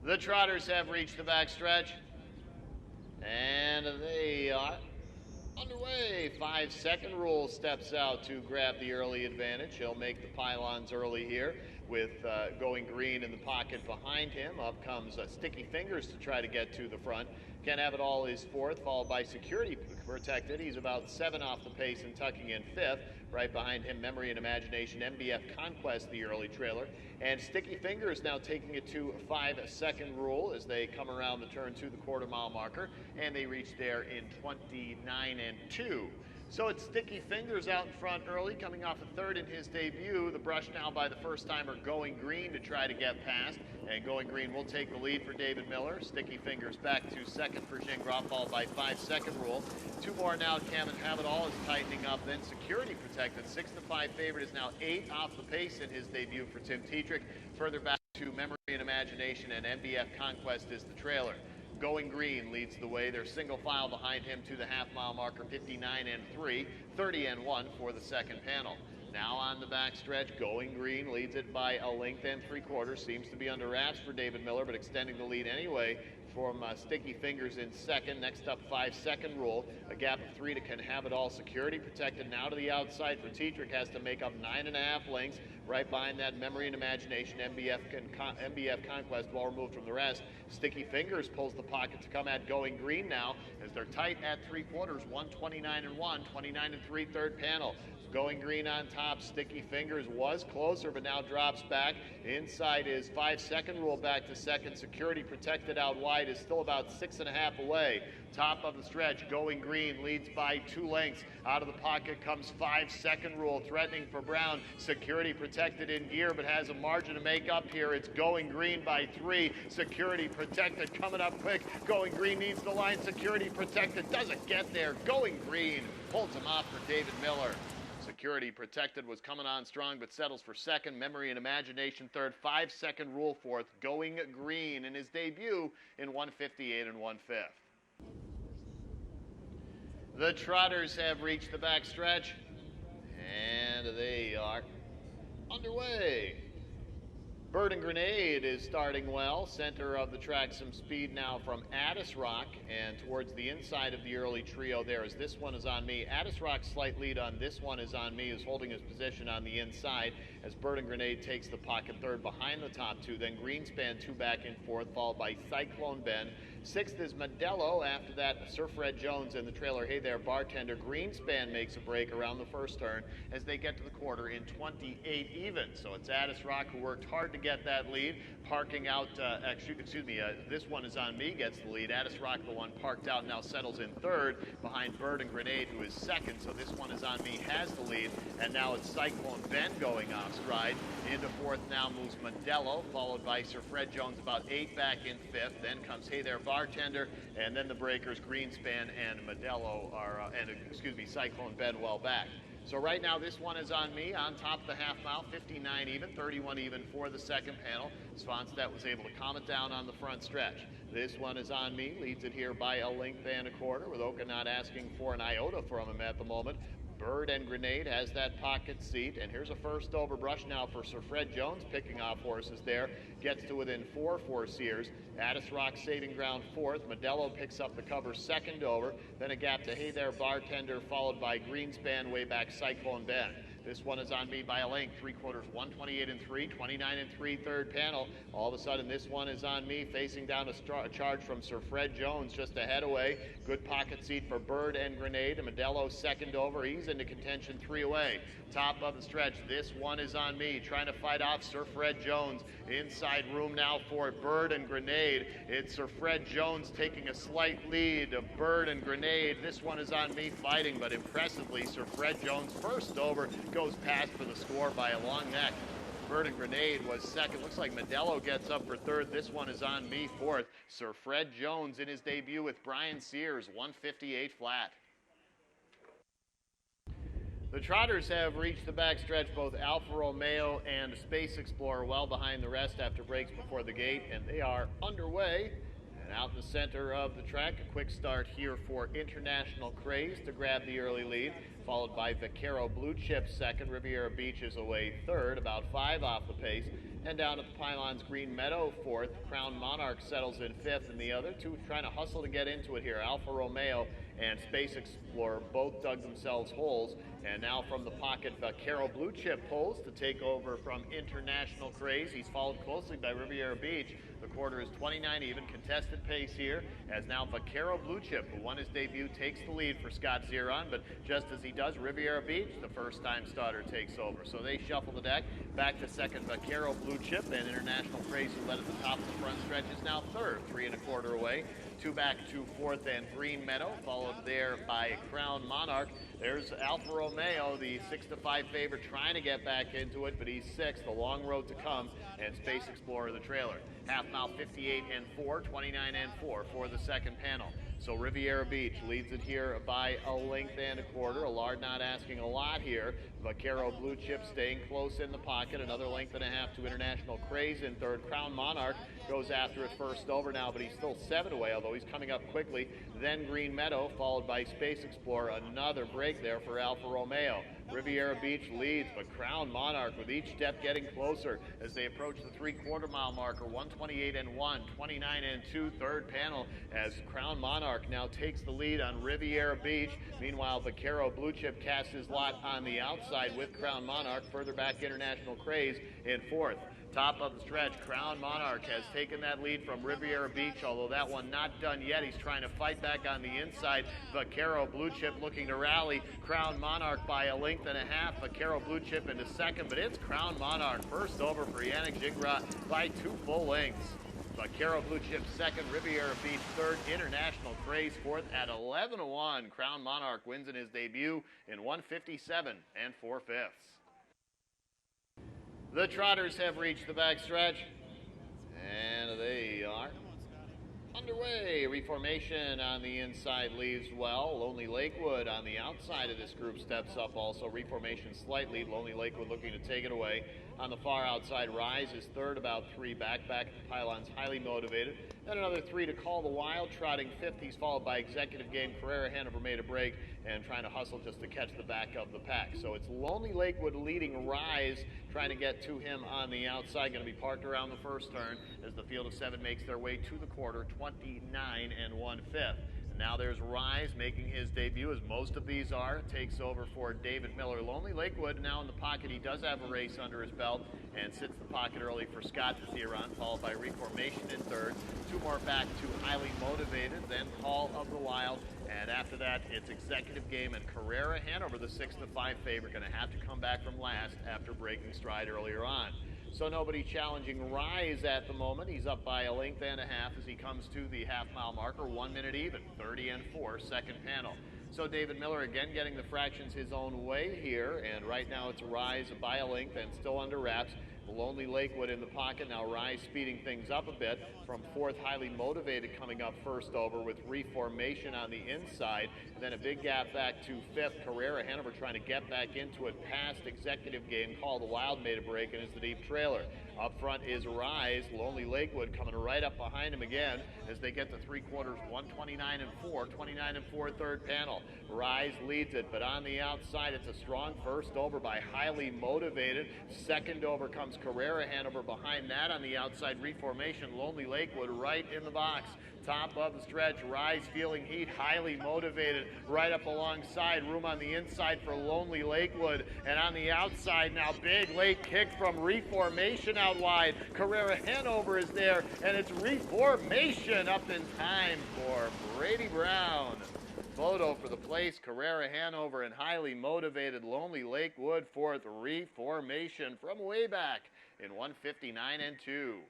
The trotters have reached the backstretch, and they are underway. 5-second rule steps out to grab the early advantage. He'll make the pylons early here with Going Green in the pocket behind him. Up comes Sticky Fingers to try to get to the front. Can't Have It All is fourth, followed by Security Protected. He's about 7 off the pace and tucking in fifth. Right behind him, Memory and Imagination, MBF Conquest, the early trailer. And Sticky Fingers now taking it to 5-second rule as they come around the turn to the quarter-mile marker, and they reach there in 29-2. So it's Sticky Fingers out in front early, coming off a third in his debut. The brush now by the first-timer Going Green to try to get past, and Going Green will take the lead for David Miller. Sticky Fingers back to second for Gingras, followed by 5-second rule. Two more now. Can't Have It All is tightening up. Then Security Protected, 6-5 favorite, is now 8 off the pace in his debut for Tim Tetrick. Further back to Memory and Imagination, and MBF Conquest is the trailer. Going Green leads the way. They're single file behind him to the half-mile marker, 59-3, 30-1 for the second panel. Now on the backstretch, Going Green leads it by a length and 3/4. Seems to be under wraps for David Miller, but extending the lead anyway from Sticky Fingers in second. Next up, 5-second rule. A gap of 3 to Can Have It All. Security Protected now to the outside for Tetrick. Has to make up 9.5 lengths. Right behind that, Memory and Imagination, MBF Conquest, well removed from the rest. Sticky Fingers pulls the pocket to come at Going Green now, as they're tight at 3/4, 129-1, 29-3, third panel. Going Green on top. Sticky Fingers was closer, but now drops back. Inside is 5-second rule back to second. Security Protected out wide is still about 6.5 away. Top of the stretch, Going Green leads by 2 lengths. Out of the pocket comes 5-second rule, threatening for Brown. Security Protected in gear, but has a margin to make up here. It's Going Green by 3. Security Protected coming up quick. Going Green needs the line. Security Protected doesn't get there. Going Green holds him off for David Miller. Security Protected was coming on strong, but settles for second. Memory and Imagination third. 5-second rule fourth. Going Green in his debut in 158 1/5. The trotters have reached the backstretch, and they are underway. Bird and Grenade is starting well. Center of the track, some speed now from Addis Rock, and towards the inside of the early trio there as This One Is On Me. Addis Rock slight lead on This One Is On Me, is holding his position on the inside as Bird and Grenade takes the pocket third behind the top two. Then Greenspan 2 back in fourth, followed by Cyclone Ben. Sixth is Modelo. After that, Sir Fred Jones and the trailer Hey There Bartender. Greenspan makes a break around the first turn as they get to the quarter in 28 even. So it's Addis Rock who worked hard to get that lead. Parking out, This One Is On Me gets the lead. Addis Rock, the one parked out, now settles in third behind Bird and Grenade, who is second. So This One Is On Me has the lead. And now it's Cyclone Ben going off stride. Into fourth now moves Modelo, followed by Sir Fred Jones, about 8 back in fifth. Then comes Hey There Bartender, and then the breakers Greenspan and Modelo are, Cyclone Ben well back. So right now, This One Is On Me on top of the half mile, 59 even, 31 even for the second panel. Svanstedt was able to calm it down on the front stretch. This One Is On Me leads it here by a length and 1/4, with Oka not asking for an iota from him at the moment. Bird and Grenade has that pocket seat, and here's a first over brush now for Sir Fred Jones, picking off horses there. Gets to within 4 for Sears. Addis Rock saving ground fourth. Modelo picks up the cover second over. Then a gap to Hey There Bartender, followed by Greenspan, way back Cyclone Ben. This One Is On Me by a length, 3/4, 128-3, 29-3, third panel. All of a sudden, This One Is On Me facing down a charge from Sir Fred Jones, just a head away. Good pocket seat for Bird and Grenade. And Modelo second over. He's into contention, 3 away. Top of the stretch, This One Is On Me, trying to fight off Sir Fred Jones. Inside room now for Bird and Grenade. It's Sir Fred Jones taking a slight lead of Bird and Grenade. This One Is On Me fighting, but impressively, Sir Fred Jones first over, goes past for the score by a long neck. Bird and Grenade was second. Looks like Modelo gets up for third. This One Is On Me fourth. Sir Fred Jones in his debut with Brian Sears, 158 flat. The trotters have reached the backstretch, both Alfa Romeo and Space Explorer well behind the rest after breaks before the gate, and they are underway And out in the center of the track, a quick start here for International Craze to grab the early lead, followed by Vaquero Blue Chip second. Riviera Beach is away third, about 5 off the pace. And down at the pylons, Green Meadow fourth. Crown Monarch settles in fifth, and the other two trying to hustle to get into it here. Alfa Romeo and Space Explorer both dug themselves holes. And now from the pocket, Vaquero Blue Chip pulls to take over from International Craze. He's followed closely by Riviera Beach. The quarter is 29 even, contested pace here, as now Vaquero Blue Chip, who won his debut, takes the lead for Scott Zeron. But just as he does, Riviera Beach, the first-time starter, takes over. So they shuffle the deck. Back to second, Vaquero Blue Chip, and International Craze, who led at the top of the front stretch, is now third, 3 1/4 away. 2 back to fourth, and Green Meadow, followed there by Crown Monarch. There's Alfa Romeo, the 6-5 favorite, trying to get back into it, but he's sixth. The long road to come, and Space Explorer, the trailer. Half mile 58 4, 29 4 for the second panel. So Riviera Beach leads it here by a length and a quarter. Allard not asking a lot here. Vaquero Blue Chip staying close in the pocket. Another length and a half to International Craze in third. Crown Monarch goes after it first over now, but he's still 7 away, although he's coming up quickly. Then Green Meadow, followed by Space Explorer. Another break there for Alfa Romeo. Riviera Beach leads, but Crown Monarch with each step getting closer as they approach the 3/4 mile marker. 128 1, 29 2, third panel, as Crown Monarch now takes the lead on Riviera Beach. Meanwhile, Vaquero Blue Chip casts his lot on the outside with Crown Monarch. Further back, International Craze in fourth. Top of the stretch, Crown Monarch has taken that lead from Riviera Beach, although that one not done yet. He's trying to fight back on the inside. Vaquero Blue Chip looking to rally. Crown Monarch by a length and a half. Vaquero Blue Chip into second, but it's Crown Monarch first over for Yannick Gingras by 2 full lengths. Vaquero Blue Chip second, Riviera Beach third, International Craze fourth at 11 1. Crown Monarch wins in his debut in 1:57 4/5. The Trotters have reached the backstretch, and they are underway. Reformation on the inside leaves well. Lonely Lakewood on the outside of this group steps up also. Reformation slightly. Lonely Lakewood looking to take it away. On the far outside, Rise is third, about 3 back. Back at the pylons, highly motivated. Then another 3 to Call the Wild, trotting fifth. He's followed by Executive Game. Carrera Hanover made a break and trying to hustle just to catch the back of the pack. So it's Lonely Lakewood leading Rise, trying to get to him on the outside. Going to be parked around the first turn as the field of 7 makes their way to the quarter, 29 1/5. And now there's Rise making his debut, as most of these are. Takes over for David Miller. Lonely Lakewood now in the pocket. He does have a race under his belt and sits the pocket early for Scott Zeron, followed by Reformation in third. 2 more back to Highly Motivated, then Call of the Wild. And after that, it's Executive Game and Carrera Hanover, the 6-5 favorite, going to have to come back from last after breaking stride earlier on. So nobody challenging Rise at the moment. He's up by a length and a half as he comes to the half-mile marker, 1 minute even, 30 4, second panel. So David Miller again getting the fractions his own way here, and right now it's Rise by a length and still under wraps. Lonely Lakewood in the pocket. Now Rise speeding things up a bit from fourth, Highly Motivated coming up first over with Reformation on the inside. And then a big gap back to fifth, Carrera Hanover trying to get back into it past Executive Game. Call the Wild made a break and is the deep trailer. Up front is Rise. Lonely Lakewood coming right up behind him again as they get to 3/4, 129 4, 29 4 third panel. Rise leads it, but on the outside it's a strong first over by Highly Motivated. Second over comes Carrera Hanover. Behind that on the outside, Reformation. Lonely Lakewood right in the box. Top of the stretch, Rise feeling heat, Highly Motivated right up alongside. Room on the inside for Lonely Lakewood. And on the outside now, big late kick from Reformation out wide. Carrera Hanover is there, and it's Reformation up in time for Brady Brown. Photo for the place, Carrera Hanover and Highly Motivated. Lonely Lakewood fourth, Reformation from way back in 1:59 2.